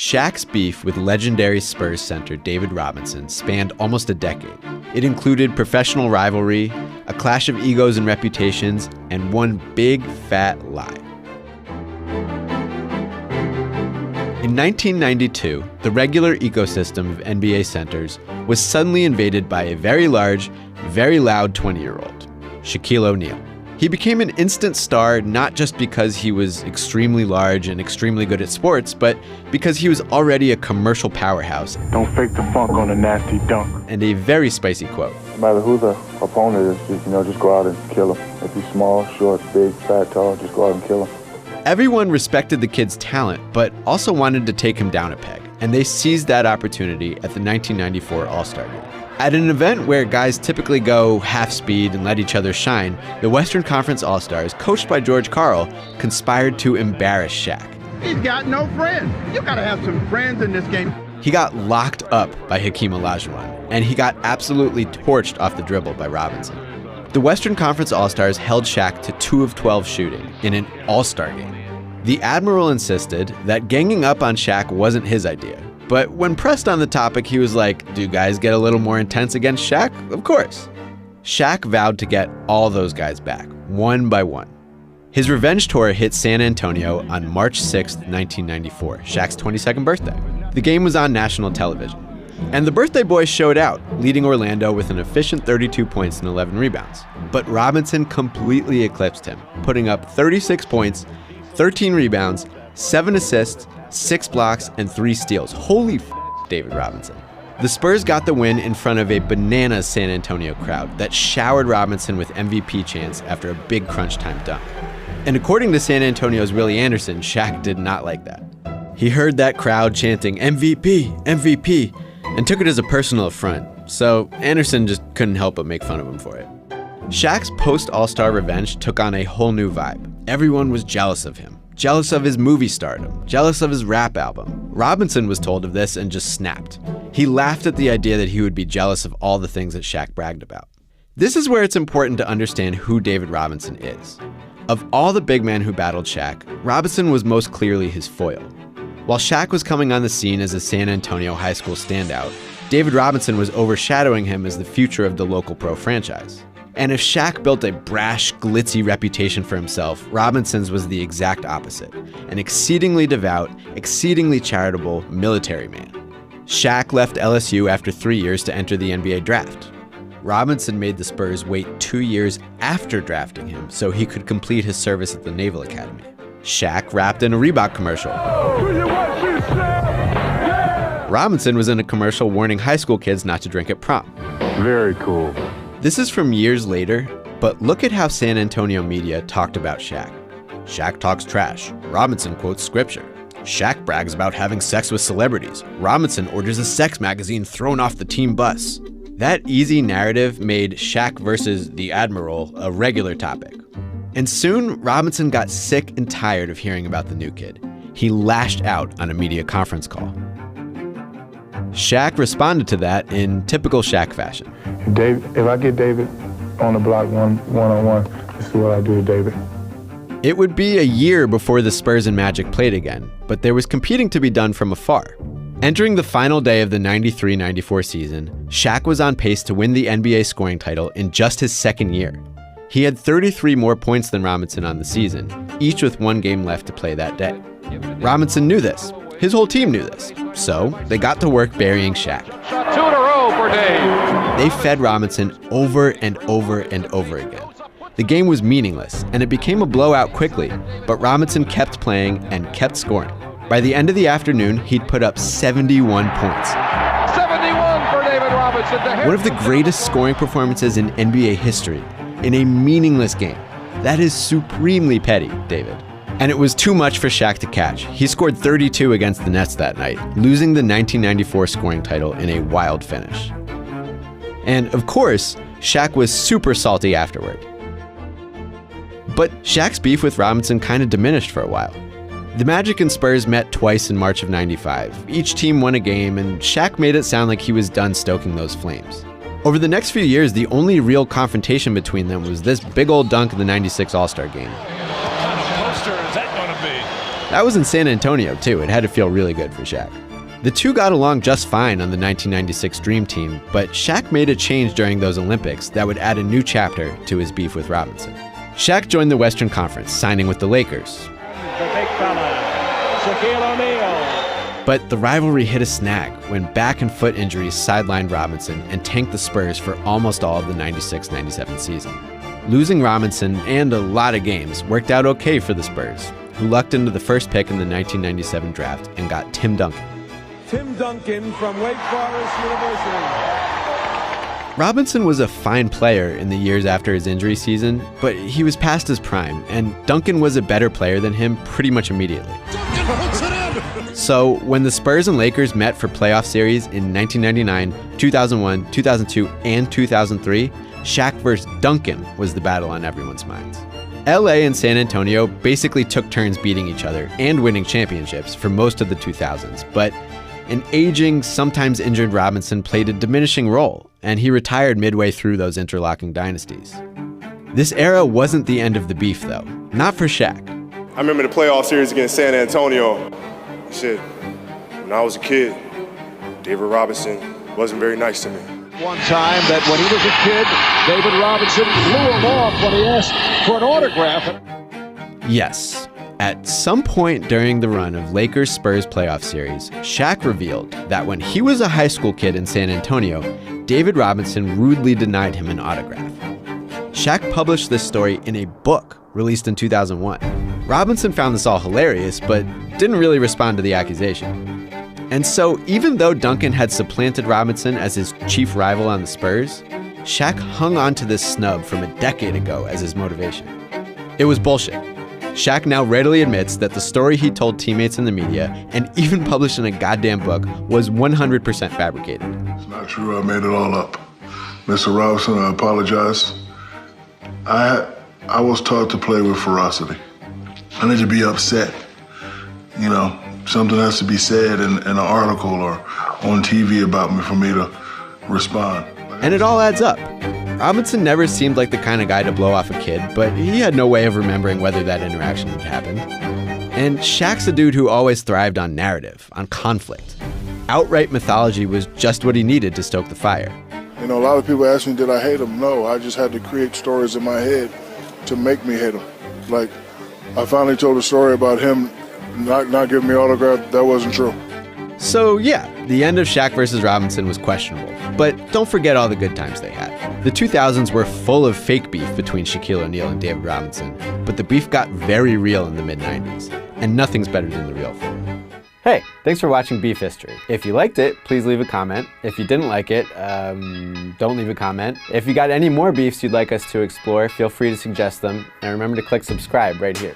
Shaq's beef with legendary Spurs center David Robinson spanned almost a decade. It included professional rivalry, a clash of egos and reputations, and one big fat lie. In 1992, the regular ecosystem of NBA centers was suddenly invaded by a very large, very loud 20-year-old, Shaquille O'Neal. He became an instant star not just because he was extremely large and extremely good at sports, but because he was already a commercial powerhouse. Don't fake the funk on a nasty dunk. And a very spicy quote. No matter who the opponent is, just go out and kill him. If he's small, short, big, fat, tall, just go out and kill him. Everyone respected the kid's talent, but also wanted to take him down a peg, and they seized that opportunity at the 1994 All-Star Game. At an event where guys typically go half speed and let each other shine, the Western Conference All-Stars, coached by George Karl, conspired to embarrass Shaq. He's got no friends. You gotta have some friends in this game. He got locked up by Hakeem Olajuwon, and he got absolutely torched off the dribble by Robinson. The Western Conference All-Stars held Shaq to 2 of 12 shooting in an All-Star game. The Admiral insisted that ganging up on Shaq wasn't his idea. But when pressed on the topic, he was like, do guys get a little more intense against Shaq? Of course. Shaq vowed to get all those guys back, one by one. His revenge tour hit San Antonio on March 6, 1994, Shaq's 22nd birthday. The game was on national television. And the birthday boy showed out, leading Orlando with an efficient 32 points and 11 rebounds. But Robinson completely eclipsed him, putting up 36 points, 13 rebounds, 7 assists, 6 blocks, and 3 steals. Holy David Robinson. The Spurs got the win in front of a bananas San Antonio crowd that showered Robinson with MVP chants after a big crunch time dunk. And according to San Antonio's Willie Anderson, Shaq did not like that. He heard that crowd chanting MVP, MVP, and took it as a personal affront, so Anderson just couldn't help but make fun of him for it. Shaq's post-All-Star revenge took on a whole new vibe. Everyone was jealous of him. Jealous of his movie stardom, jealous of his rap album. Robinson was told of this and just snapped. He laughed at the idea that he would be jealous of all the things that Shaq bragged about. This is where it's important to understand who David Robinson is. Of all the big men who battled Shaq, Robinson was most clearly his foil. While Shaq was coming on the scene as a San Antonio high school standout, David Robinson was overshadowing him as the future of the local pro franchise. And if Shaq built a brash, glitzy reputation for himself, Robinson's was the exact opposite, an exceedingly devout, exceedingly charitable military man. Shaq left LSU after 3 years to enter the NBA draft. Robinson made the Spurs wait 2 years after drafting him so he could complete his service at the Naval Academy. Shaq rapped in a Reebok commercial. Robinson was in a commercial warning high school kids not to drink at prom. Very cool. This is from years later, but look at how San Antonio media talked about Shaq. Shaq talks trash. Robinson quotes scripture. Shaq brags about having sex with celebrities. Robinson orders a sex magazine thrown off the team bus. That easy narrative made Shaq versus the Admiral a regular topic. And soon, Robinson got sick and tired of hearing about the new kid. He lashed out on a media conference call. Shaq responded to that in typical Shaq fashion. If I get David on the block one-on-one, this is what I do to David. It would be a year before the Spurs and Magic played again, but there was competing to be done from afar. Entering the final day of the 93-94 season, Shaq was on pace to win the NBA scoring title in just his second year. He had 33 more points than Robinson on the season, each with 1 game left to play that day. Robinson knew this. His whole team knew this. So they got to work burying Shaq. Shot 2 in a row for Dave. They fed Robinson over and over and over again. The game was meaningless, and it became a blowout quickly, but Robinson kept playing and kept scoring. By the end of the afternoon, he'd put up 71 points. 71 for David Robinson. One of the greatest scoring performances in NBA history, in a meaningless game. That is supremely petty, David. And it was too much for Shaq to catch. He scored 32 against the Nets that night, losing the 1994 scoring title in a wild finish. And of course, Shaq was super salty afterward. But Shaq's beef with Robinson kind of diminished for a while. The Magic and Spurs met twice in March of '95. Each team won a game, and Shaq made it sound like he was done stoking those flames. Over the next few years, the only real confrontation between them was this big old dunk in the '96 All-Star game. That was in San Antonio, too. It had to feel really good for Shaq. The two got along just fine on the 1996 Dream Team, but Shaq made a change during those Olympics that would add a new chapter to his beef with Robinson. Shaq joined the Western Conference, signing with the Lakers. The big fella, Shaquille O'Neal. But the rivalry hit a snag when back and foot injuries sidelined Robinson and tanked the Spurs for almost all of the 96-97 season. Losing Robinson and a lot of games worked out okay for the Spurs, who lucked into the first pick in the 1997 draft and got Tim Duncan. Tim Duncan from Wake Forest University. Robinson was a fine player in the years after his injury season, but he was past his prime, and Duncan was a better player than him pretty much immediately. So when the Spurs and Lakers met for playoff series in 1999, 2001, 2002, and 2003, Shaq versus Duncan was the battle on everyone's minds. LA and San Antonio basically took turns beating each other and winning championships for most of the 2000s, but an aging, sometimes injured Robinson played a diminishing role, and he retired midway through those interlocking dynasties. This era wasn't the end of the beef, though. Not for Shaq. I remember the playoff series against San Antonio. Shit, when I was a kid, David Robinson wasn't very nice to me. One time that when he was a kid, David Robinson blew him off when he asked for an autograph. Yes. At some point during the run of Lakers-Spurs playoff series, Shaq revealed that when he was a high school kid in San Antonio, David Robinson rudely denied him an autograph. Shaq published this story in a book released in 2001. Robinson found this all hilarious, but didn't really respond to the accusation. And so, even though Duncan had supplanted Robinson as his chief rival on the Spurs, Shaq hung on to this snub from a decade ago as his motivation. It was bullshit. Shaq now readily admits that the story he told teammates in the media, and even published in a goddamn book, was 100% fabricated. It's not true. I made it all up. Mr. Robinson, I apologize. I was taught to play with ferocity. I need to be upset. You know, something has to be said in an article or on TV about me for me to respond. And it all adds up. Robinson never seemed like the kind of guy to blow off a kid, but he had no way of remembering whether that interaction had happened. And Shaq's a dude who always thrived on narrative, on conflict. Outright mythology was just what he needed to stoke the fire. You know, a lot of people ask me, did I hate him? No, I just had to create stories in my head to make me hate him. Like, I finally told a story about him not giving me autograph. That wasn't true. So yeah, the end of Shaq versus Robinson was questionable, but don't forget all the good times they had. The 2000s were full of fake beef between Shaquille O'Neal and David Robinson, but the beef got very real in the mid-90s, and nothing's better than the real thing. Hey, thanks for watching Beef History. If you liked it, please leave a comment. If you didn't like it, don't leave a comment. If you got any more beefs you'd like us to explore, feel free to suggest them, and remember to click subscribe right here.